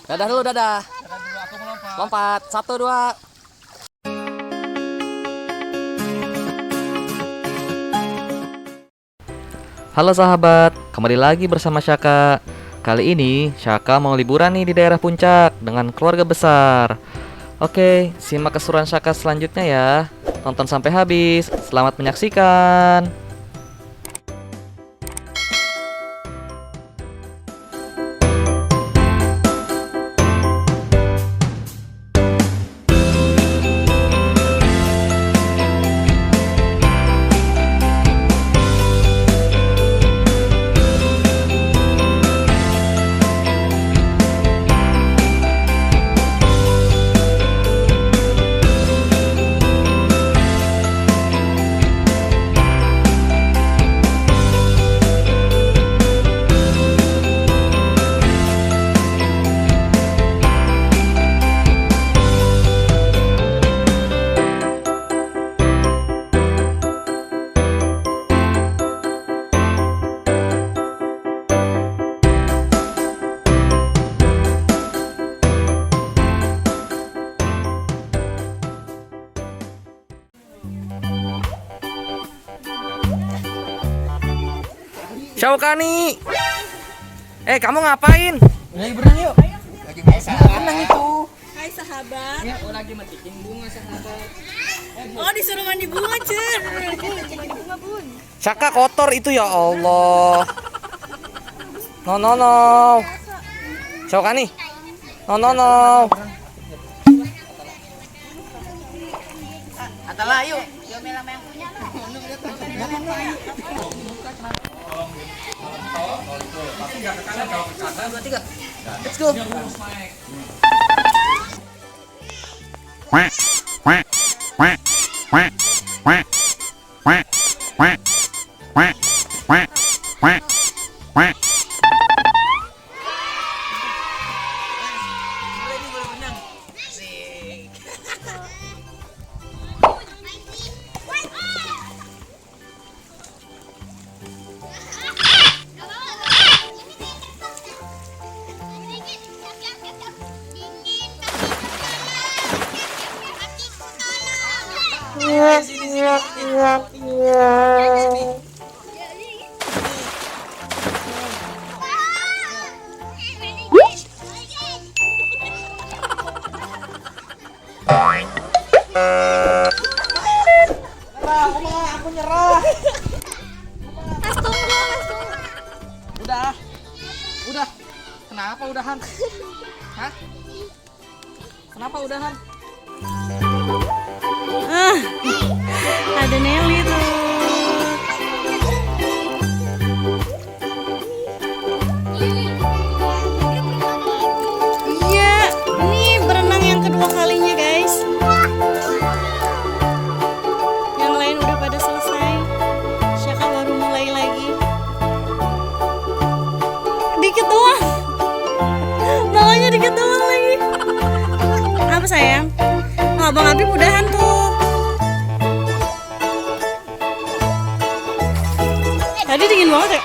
Dadah dulu, dadah. Aku melompat. Lompat. 1, 2. Halo sahabat, kembali lagi bersama Syaka. Kali ini Syaka mau liburan nih di daerah puncak dengan keluarga besar. Oke, simak keseruan Syaka selanjutnya ya. Tonton sampai habis. Selamat menyaksikan. Syaukani, kamu ngapain? Lagi berenang yuk. Lagi berenang itu. Hai sahabat. Ya, lagi metikin bunga sahabat. Oh disuruh mandi bunga cer. Mandi bunga bun. Syaka kotor itu ya Allah. No no no. Syaukani. No no no. Atalah yuk. Let's go. Aku nyerah. Mas tunggu. Udah. Kenapa udahan? Hah? Kenapa udahan? Ada Nelly tuh. Iya, ini berenang yang kedua kalinya guys. Yang lain udah pada selesai. Syaka baru mulai lagi. Dikit doang. Bawahnya dikit doang lagi. Apa sayang? Oh, Abang Abi udahan tuh. Tadi dingin banget ya.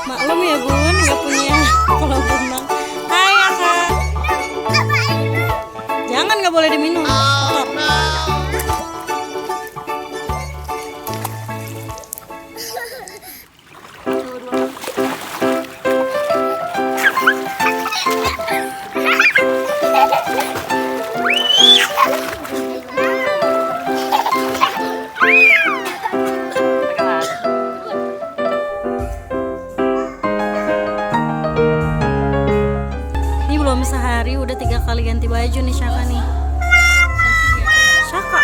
Maklum ya bun, nggak punya kolam renang. Hai kakak. Jangan, nggak boleh diminum. Kotor. Ini belum sehari udah 3 kali ganti baju nih Syaka nih. Syaka.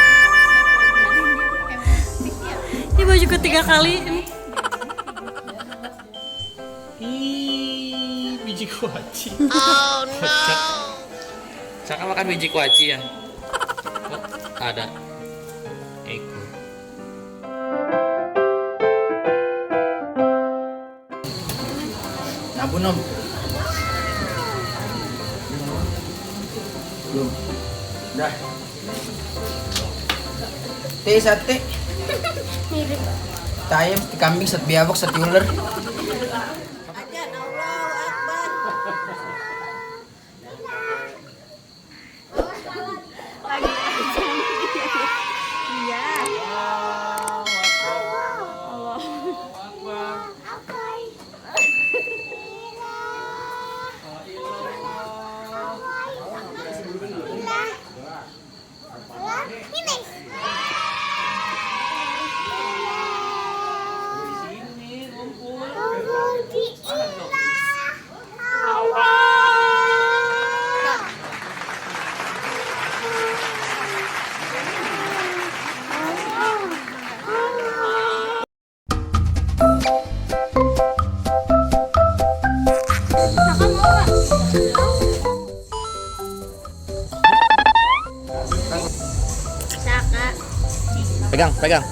Ini baju ketiga kali ini. Biji kuaci. Oh no. Syaka makan biji kuaci ya? Oh, ada. Eko. Nabun om. Belum. Dah. Teh sate. Mirip. Tayem, ti kambing, set biawak, set ular. Saka. Pegang, pegang.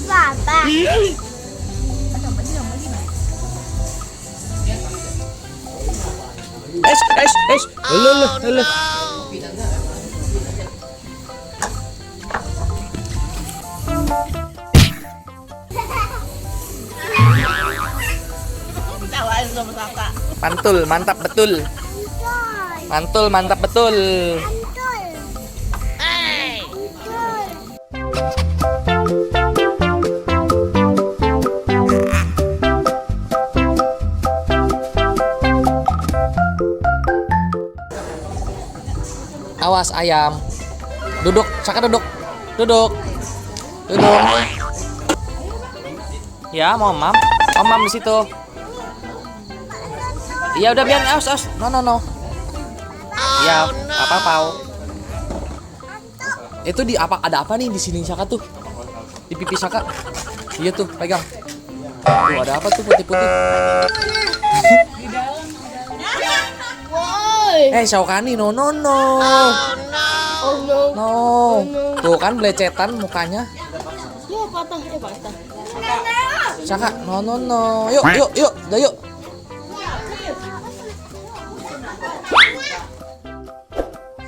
Papa. Halo. Tawain sama Saka. Mantul, mantap betul. Mantul, mantap betul. Awas ayam. Duduk, Saka duduk. Duduk. Duduk. Ya, mau mam. Mam di situ. Iya udah biarin, aus. No. Iya, apa-apa. Itu di apa, ada apa nih di sini Saka tuh? Di pipi Saka. Iya tuh, pegang. Tuh ada apa tuh putih-putih? Syaukani, no. Oh no. No. Tuh kan belecetan mukanya. Ya patah. Saka, no. Yuk. Udah yuk.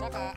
Saka.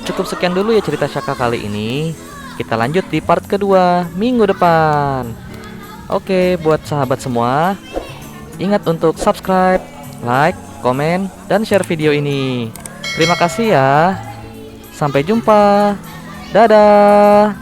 Cukup sekian dulu ya cerita Saka kali ini. Kita lanjut di part kedua minggu depan. Oke, buat sahabat semua, ingat untuk subscribe, like, komen, dan share video ini. Terima kasih ya. Sampai jumpa. Dadah.